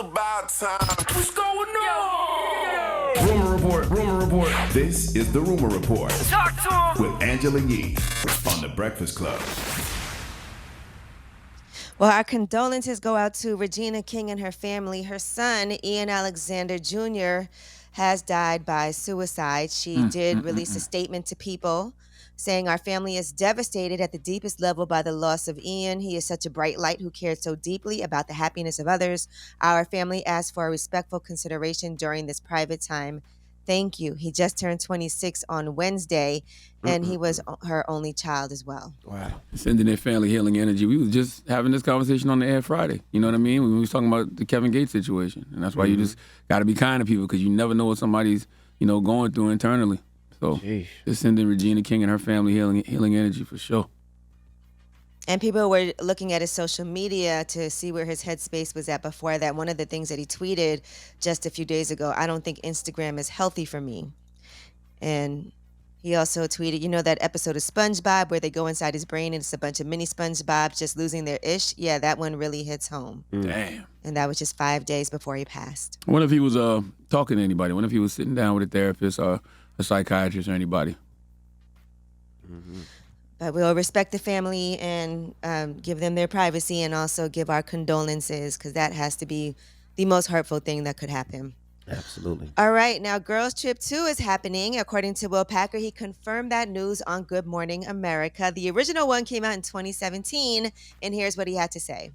about time. What's going on? Rumor Report, Rumor Report. This is the Rumor Report. Talk to him. With Angela Yee on The Breakfast Club. Well, our condolences go out to Regina King and her family. Her son, Ian Alexander Jr., has died by suicide. She did release a statement to people saying, "Our family is devastated at the deepest level by the loss of Ian. He is such a bright light who cared so deeply about the happiness of others. Our family asks for a respectful consideration during this private time. Thank you." He just turned 26 on Wednesday, and he was her only child as well. Wow. Sending their family healing energy. We was just having this conversation on the air Friday. You know what I mean? When we was talking about the Kevin Gates situation. And that's why you just got to be kind to people because you never know what somebody's, going through internally. So just sending Regina King and her family healing energy for sure. And people were looking at his social media to see where his headspace was at before that. One of the things that he tweeted just a few days ago, "I don't think Instagram is healthy for me." And he also tweeted, that episode of SpongeBob where they go inside his brain and it's a bunch of mini SpongeBobs just losing their ish? Yeah, that one really hits home. Damn. And that was just 5 days before he passed. What if he was talking to anybody? What if he was sitting down with a therapist or a psychiatrist or anybody? But we'll respect the family and give them their privacy and also give our condolences because that has to be the most hurtful thing that could happen. Absolutely. All right, now Girls Trip 2 is happening. According to Will Packer, he confirmed that news on Good Morning America. The original one came out in 2017, and here's what he had to say.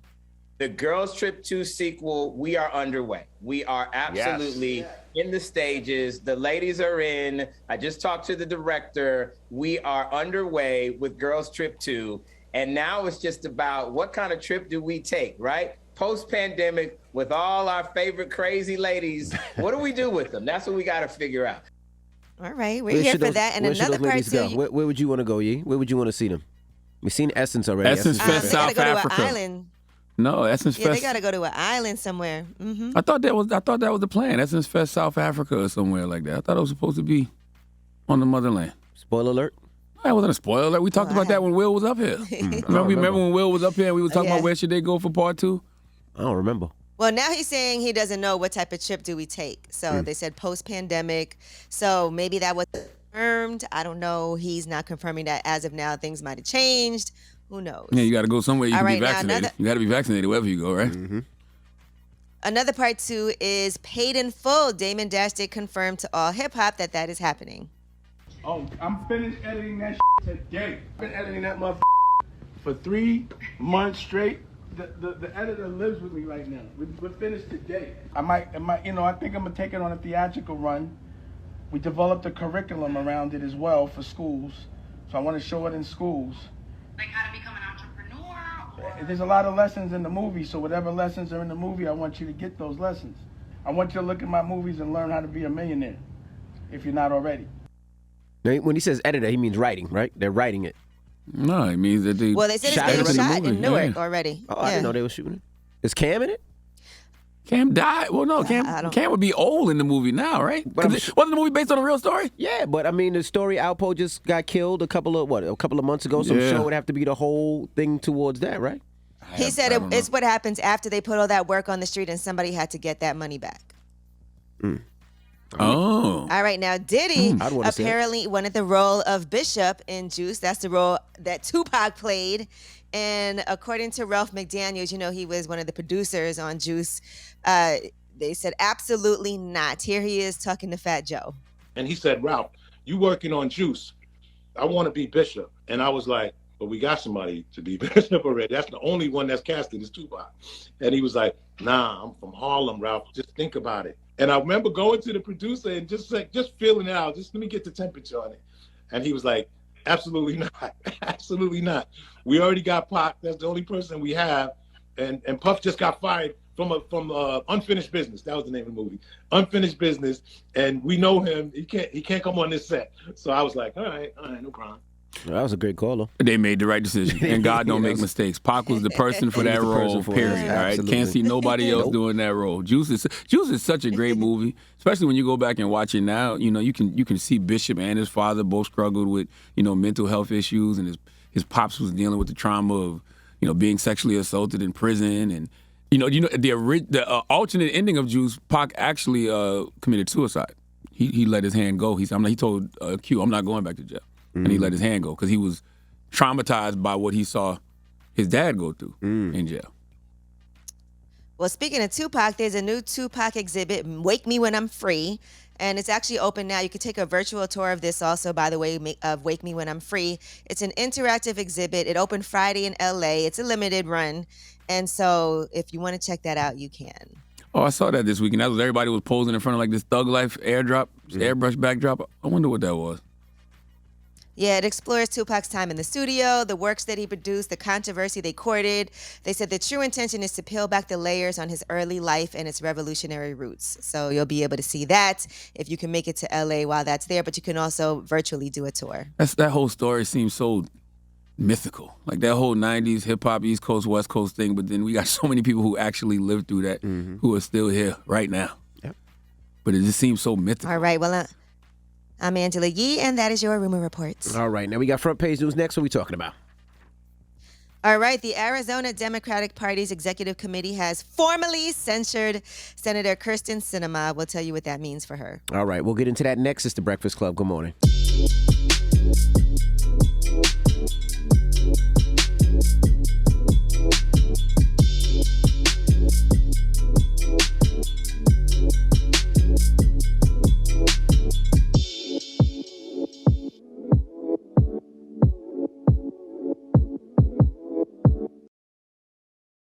The Girls Trip 2 sequel, we are underway. We are absolutely in the stages. The ladies are in. I just talked to the director. We are underway with Girls Trip 2. And now it's just about what kind of trip do we take, right? Post-pandemic, with all our favorite crazy ladies, what do we do with them? That's what we got to figure out. All right, we're here for that. And another part too. Where would you want to go, Yee? Where would you want to see them? We've seen Essence already. Essence Fest, South they gotta go Africa. To an island. No, Essence Fest. Yeah, they got to go to an island somewhere. I thought that was the plan. Essence Fest, South Africa, or somewhere like that. I thought it was supposed to be on the motherland. Spoiler alert. That wasn't a spoiler alert. We talked about that when Will was up here. Remember when Will was up here and we were talking about where should they go for part 2? I don't remember. Well, now he's saying he doesn't know what type of trip do we take. So they said post-pandemic. So maybe that was confirmed. I don't know. He's not confirming that as of now. Things might have changed. Who knows? Yeah, you got to go somewhere you can be vaccinated. Now You got to be vaccinated wherever you go, right? Another part 2 is Paid in Full. Damon Dash did confirm to All Hip Hop that is happening. Oh, I'm finished editing that today. I've been editing that motherfucker for 3 months straight. The editor lives with me right now. We're finished today. I think I'm gonna take it on a theatrical run. We developed a curriculum around it as well for schools. So I want to show it in schools. Like how to become an entrepreneur? There's a lot of lessons in the movie, so whatever lessons are in the movie, I want you to get those lessons. I want you to look at my movies and learn how to be a millionaire, if you're not already. When he says editor, he means writing, right? They're writing it. No, it means that they Well, they said it's being shot in Newark already. Oh, I didn't know they were shooting it. Is Cam in it? Cam died. Well, no, Cam would be old in the movie now, right? Wasn't the movie based on a real story? Yeah, but I mean, the story Alpo just got killed a couple of months ago. So I'm sure it would have to be the whole thing towards that, right? He said it's what happens after they put all that work on the street and somebody had to get that money back. Oh. All right, now Diddy apparently wanted the role of Bishop in Juice. That's the role that Tupac played. And according to Ralph McDaniels, he was one of the producers on Juice. They said absolutely not. Here he is talking to Fat Joe. And he said, "Ralph, you working on Juice. I want to be Bishop." And I was like, "But we got somebody to be Bishop already. That's the only one that's casted is Tupac." And he was like, "Nah, I'm from Harlem, Ralph. Just think about it." And I remember going to the producer and just feeling it out. Just let me get the temperature on it. And he was like, "Absolutely not. Absolutely not. We already got Pac. That's the only person we have. And Puff just got fired from Unfinished Business. That was the name of the movie. Unfinished Business. And we know him. He can't come on this set." So I was like, all right, no problem. Well, that was a great call, though. They made the right decision, and God don't make mistakes. Pac was the person for that role, period. All right, can't see nobody else doing that role. Juice is such a great movie, especially when you go back and watch it now. You can see Bishop and his father both struggled with mental health issues, and his pops was dealing with the trauma of being sexually assaulted in prison, and You know the alternate ending of Juice. Pac actually committed suicide. He let his hand go. He told Q, "I'm not going back to jail," and he let his hand go because he was traumatized by what he saw his dad go through in jail. Well, speaking of Tupac, there's a new Tupac exhibit, Wake Me When I'm Free, and it's actually open now. You can take a virtual tour of this also, by the way, of Wake Me When I'm Free. It's an interactive exhibit. It opened Friday in LA. It's a limited run, and so if you want to check that out, you can. Oh, I saw that this weekend. That was everybody was posing in front of like this Thug Life airbrush backdrop. I wonder what that was. Yeah, it explores Tupac's time in the studio, the works that he produced, the controversy they courted. They said the true intention is to peel back the layers on his early life and its revolutionary roots. So you'll be able to see that if you can make it to LA while that's there, but you can also virtually do a tour. That whole story seems so mythical. Like that whole 90s hip-hop, East Coast, West Coast thing, but then we got so many people who actually lived through that who are still here right now. Yep. But it just seems so mythical. All right, well, I'm Angela Yee, and that is your Rumor Reports. All right, now we got front page news next. What are we talking about? All right, the Arizona Democratic Party's executive committee has formally censured Senator Kyrsten Sinema. We'll tell you what that means for her. All right, we'll get into that next. It's The Breakfast Club. Good morning.